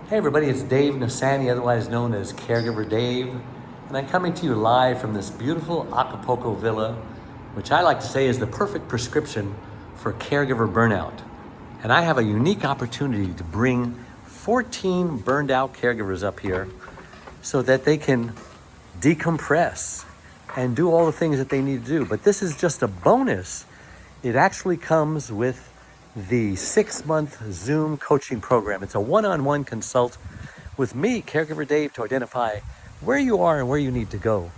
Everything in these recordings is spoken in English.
Hey everybody, it's Dave Nassani, otherwise known as Caregiver Dave, and I'm coming to you live from this beautiful Acapulco villa, which I like to say is the perfect prescription for caregiver burnout. And I have a unique opportunity to bring 14 burned out caregivers up here so that they can decompress and do all the things that they need to do. But this is just a bonus. It actually comes with the 6-month Zoom coaching program. It's a one-on-one consult with me, Caregiver Dave, to identify where you are and where you need to go.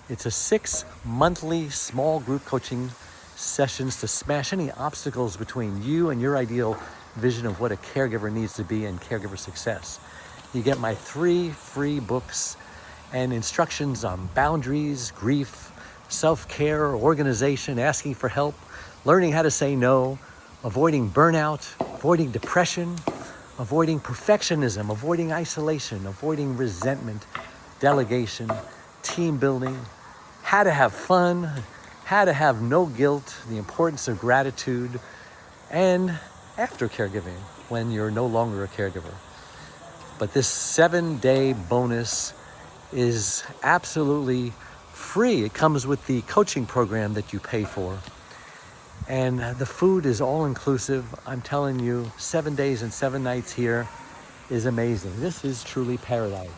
It's a 6-monthly small group coaching sessions to smash any obstacles between you and your ideal vision of what a caregiver needs to be and caregiver success. You get my 3 free books and instructions on boundaries, grief, self-care, organization, asking for help, learning how to say no, avoiding burnout, avoiding depression, avoiding perfectionism, avoiding isolation, avoiding resentment, delegation, team building, how to have fun, how to have no guilt, the importance of gratitude, and after caregiving when you're no longer a caregiver. But this 7-day bonus is absolutely free. It comes with the coaching program that you pay for. And the food is all inclusive. I'm telling you, 7 days and 7 nights here is amazing. This is truly paradise.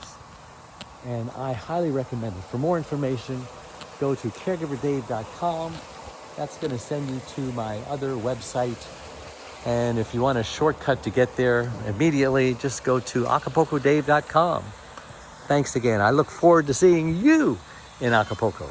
And I highly recommend it. For more information, go to caregiverdave.com. That's going to send you to my other website. And if you want a shortcut to get there immediately, just go to acapulcodave.com. Thanks again. I look forward to seeing you in Acapulco.